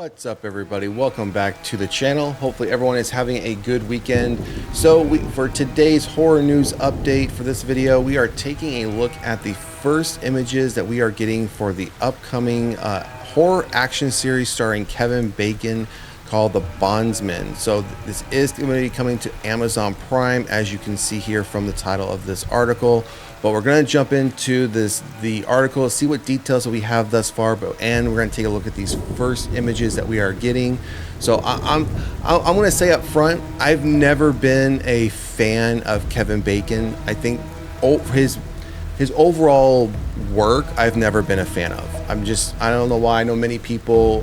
What's up, everybody? Welcome back to the channel. Hopefully everyone is having a good weekend. So for today's horror news update for this video, we are taking a look at the first images that we are getting for the upcoming horror action series starring Kevin Bacon called The Bondsman. So this is going to be coming to Amazon Prime, as you can see here from the title of this article. But we're going to jump into the article, see what details that we have thus far, and we're going to take a look at these first images that we are getting. So I'm going to say up front, I've never been a fan of Kevin Bacon. I think his overall work I've never been a fan of. I don't know why. I know many people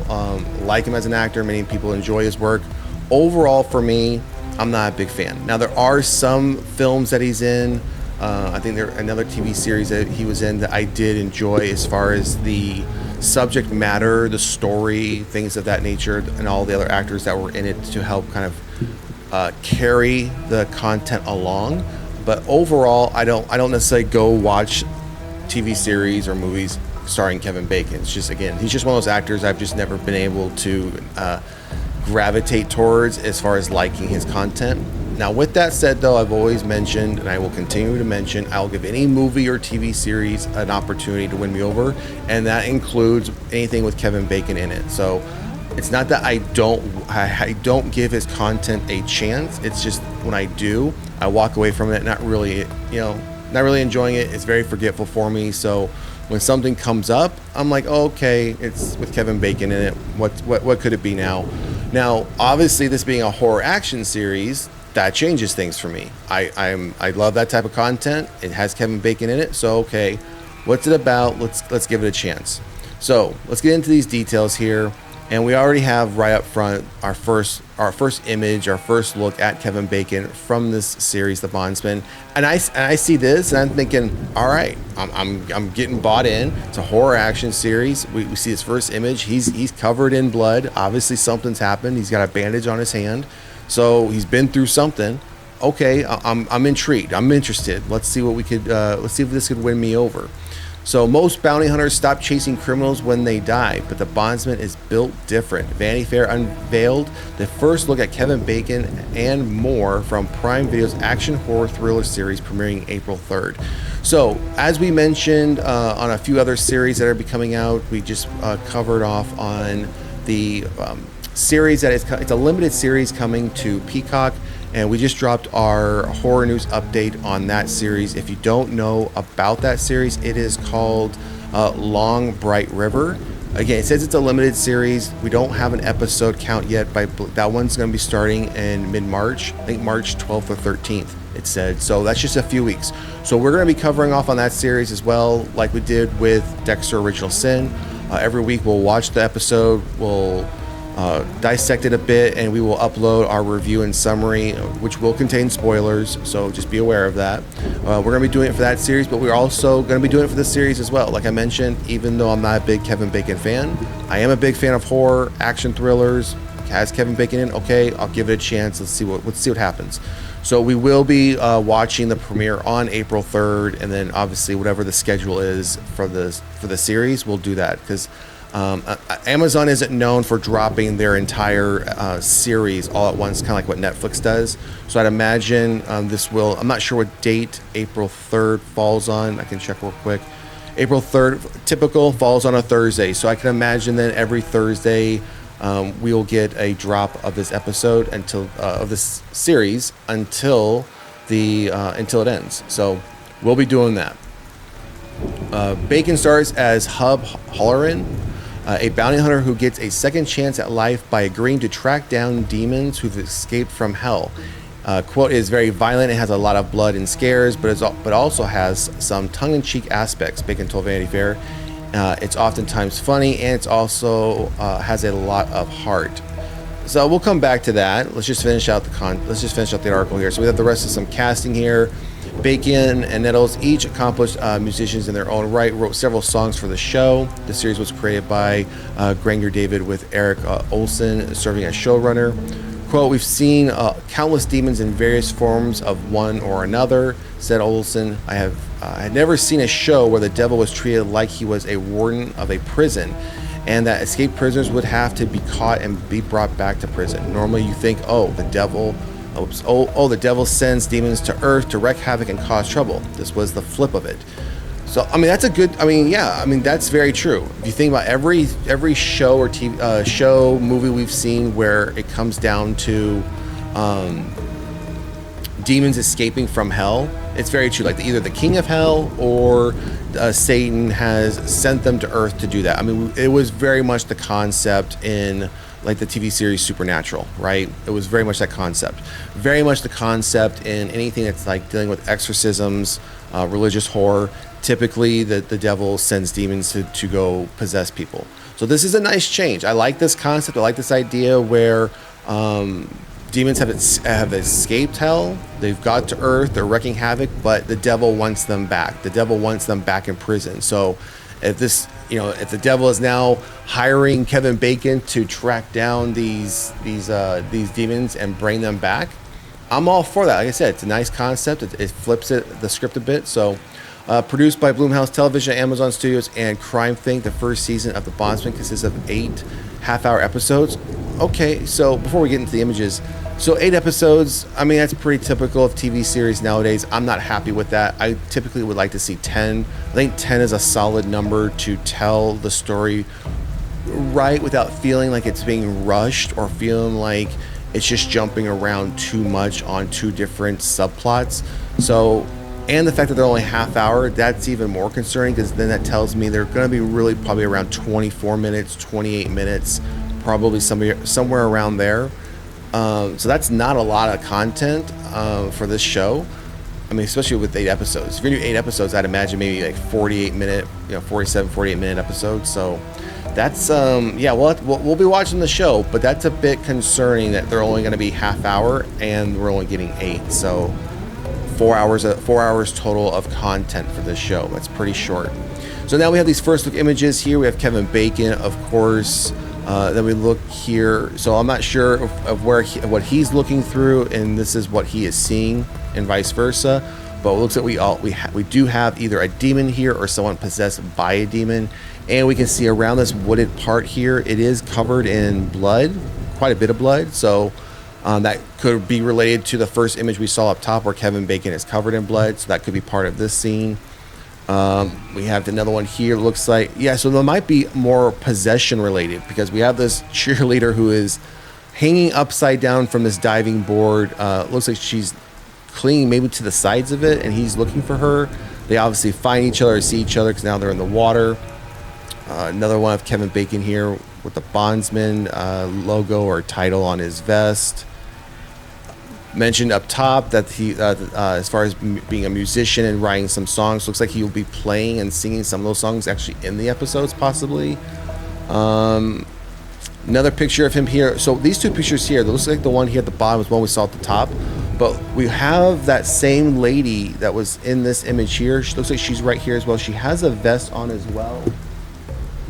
like him as an actor. Many people enjoy his work. Overall, for me, I'm not a big fan. Now, there are some films that he's in. I think there's another TV series that he was in that I did enjoy as far as the subject matter, the story, things of that nature, and all the other actors that were in it to help kind of carry the content along. But overall, I don't necessarily go watch TV series or movies starring Kevin Bacon. It's just, again, he's just one of those actors I've just never been able to gravitate towards as far as liking his content. Now, with that said, though, I've always mentioned, and I will continue to mention, I'll give any movie or TV series an opportunity to win me over, and that includes anything with Kevin Bacon in it. So it's not that I don't give his content a chance. It's just when I do, I walk away from it not really enjoying it. It's very forgetful for me. So when something comes up, I'm like, oh, okay, it's with Kevin Bacon in it. What could it be now? Now, obviously, this being a horror action series, that changes things for me. I love that type of content. It has Kevin Bacon in it, so okay, what's it about? Let's give it a chance. So let's get into these details here, and we already have right up front our first image, our first look at Kevin Bacon from this series, The Bondsman. And I see this, and I'm thinking, all right, I'm getting bought in. It's a horror action series. We see his first image. He's covered in blood. Obviously, something's happened. He's got a bandage on his hand. So he's been through something. Okay, I'm intrigued. I'm interested. Let's see what we could. Let's see if this could win me over. So most bounty hunters stop chasing criminals when they die, but the Bondsman is built different. Vanity Fair unveiled the first look at Kevin Bacon and more from Prime Video's action horror thriller series premiering April 3rd. So as we mentioned on a few other series that are coming out, we just covered off on the series that it's a limited series coming to Peacock, and we just dropped our horror news update on that series. If you don't know about that series, it is called Long Bright River. Again, it says it's a limited series. We don't have an episode count yet, but that one's going to be starting in mid-March. I think March 12th or 13th it said, so that's just a few weeks. So we're going to be covering off on that series as well, like we did with Dexter Original Sin. Every week we'll watch the episode, we'll dissect it a bit, and we will upload our review and summary, which will contain spoilers, so just be aware of that. We're going to be doing it for that series, but we're also going to be doing it for this series as well. Like I mentioned, even though I'm not a big Kevin Bacon fan, I am a big fan of horror, action thrillers. Has Kevin Bacon in? Okay, I'll give it a chance. Let's see what happens. So we will be watching the premiere on April 3rd, and then obviously whatever the schedule is for the series, we'll do that, because Amazon isn't known for dropping their entire series all at once, kind of like what Netflix does. So I'd imagine this will, I'm not sure what date April 3rd falls on. I can check real quick. April 3rd, typical, falls on a Thursday. So I can imagine that every Thursday we will get a drop of this episode of this series until it ends. So we'll be doing that. Bacon stars as Hub Halloran, a bounty hunter who gets a second chance at life by agreeing to track down demons who've escaped from hell. Quote, is very violent. It has a lot of blood and scares, but also has some tongue-in-cheek aspects, Bacon told Vanity Fair. It's oftentimes funny, and it's also has a lot of heart. So we'll come back to that. Let's just finish out the article here. So we have the rest of some casting here. Bacon and Nettles, each accomplished musicians in their own right, wrote several songs for the show. The series was created by Granger David, with Eric Olson serving as showrunner. quote, "We've seen countless demons in various forms of one or another," said Olsen. "I had never seen a show where the devil was treated like he was a warden of a prison, and that escaped prisoners would have to be caught and be brought back to prison. Normally you think, the devil sends demons to Earth to wreak havoc and cause trouble. This was the flip of it." So, I mean, that's a good, that's very true. If you think about every show or TV, movie we've seen where it comes down to demons escaping from hell, it's very true. Like either the king of hell or Satan has sent them to Earth to do that. I mean, it was very much the concept in like the TV series Supernatural, right? It was very much that concept. Very much the concept in anything that's like dealing with exorcisms, religious horror. Typically, the devil sends demons to go possess people. So this is a nice change. I like this concept. I like this idea where demons have escaped hell. They've got to Earth. They're wreaking havoc, but the devil wants them back. The devil wants them back in prison. So if the devil is now hiring Kevin Bacon to track down these demons and bring them back, I'm all for that. Like I said, it's a nice concept. It flips the script a bit. So. Produced by Blumhouse Television, Amazon Studios, and Crime Think, the first season of The Bondsman consists of 8 half-hour episodes. Okay, so before we get into the images, so 8 episodes, I mean, that's pretty typical of TV series nowadays. I'm not happy with that. I typically would like to see 10. I think 10 is a solid number to tell the story right without feeling like it's being rushed or feeling like it's just jumping around too much on 2 different subplots. So... and the fact that they're only half hour, that's even more concerning because then that tells me they're going to be probably around 24 minutes, 28 minutes, probably somewhere around there. So that's not a lot of content for this show. I mean, especially with 8 episodes. If you're going to do 8 episodes, I'd imagine maybe like 48 minute episodes. So that's, we'll be watching the show, but that's a bit concerning that they're only going to be half hour and we're only getting 8. So 4 hours total of content for this show. That's pretty short. So now we have these first look images here. We have Kevin Bacon, of course. Then we look here. So I'm not sure of what he's looking through, and this is what he is seeing, and vice versa. But it looks like we do have either a demon here or someone possessed by a demon, and we can see around this wooded part here, it is covered in blood, quite a bit of blood. So. That could be related to the first image we saw up top where Kevin Bacon is covered in blood. So that could be part of this scene. We have another one here. Looks like, so there might be more possession related because we have this cheerleader who is hanging upside down from this diving board. Looks like she's clinging maybe to the sides of it and he's looking for her. They obviously find each other or see each other because now they're in the water. Another one of Kevin Bacon here with the Bondsman logo or title on his vest. Mentioned up top that he, as far as being a musician and writing some songs, looks like he will be playing and singing some of those songs actually in the episodes, possibly. Another picture of him here. So these 2 pictures here, looks like the one here at the bottom is one we saw at the top, but we have that same lady that was in this image here. She looks like she's right here as well. She has a vest on as well.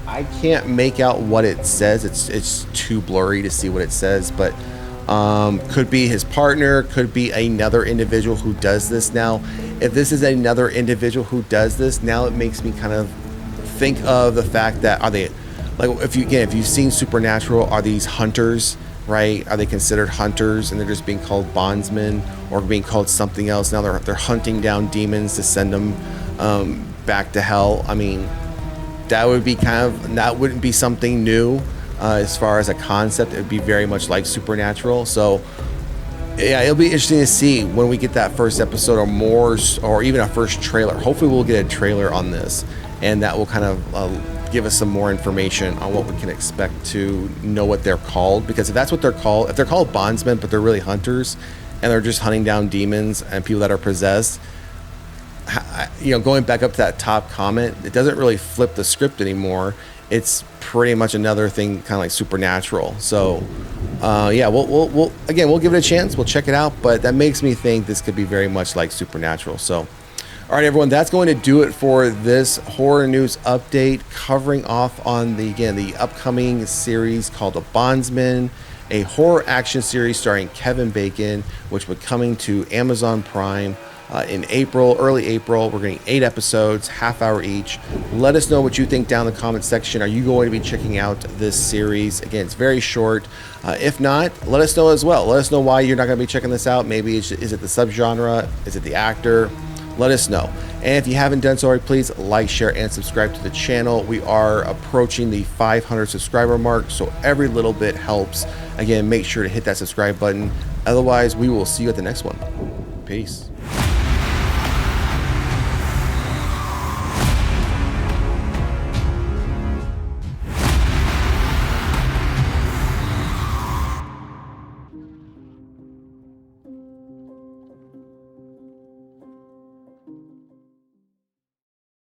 I can't make out what it says. It's too blurry to see what it says, but could be his partner, could be another individual who does this. Now, if this is another individual who does this, now it makes me kind of think of the fact that are they like if you've seen Supernatural, are these hunters, right? Are they considered hunters and they're just being called bondsmen or being called something else? Now they're hunting down demons to send them back to hell. I mean, that wouldn't be something new. As far as a concept, it would be very much like Supernatural. So yeah, it'll be interesting to see when we get that first episode or more, or even a first trailer. Hopefully we'll get a trailer on this and that will kind of give us some more information on what we can expect to know what they're called. Because if that's what they're called, if they're called bondsmen but they're really hunters and they're just hunting down demons and people that are possessed, going back up to that top comment, it doesn't really flip the script anymore. It's pretty much another thing, kind of like Supernatural. So, we'll give it a chance. We'll check it out. But that makes me think this could be very much like Supernatural. So, all right, everyone, that's going to do it for this horror news update, covering off on the upcoming series called The Bondsman a horror action series starring Kevin Bacon, which will be coming to Amazon Prime in April, early April. We're getting 8 episodes, half hour each. Let us know what you think down in the comment section. Are you going to be checking out this series? Again, it's very short. If not, let us know as well. Let us know why you're not going to be checking this out. Maybe is it the subgenre? Is it the actor? Let us know. And if you haven't done so already, please like, share, and subscribe to the channel. We are approaching the 500 subscriber mark, so every little bit helps. Again, make sure to hit that subscribe button. Otherwise, we will see you at the next one. Peace.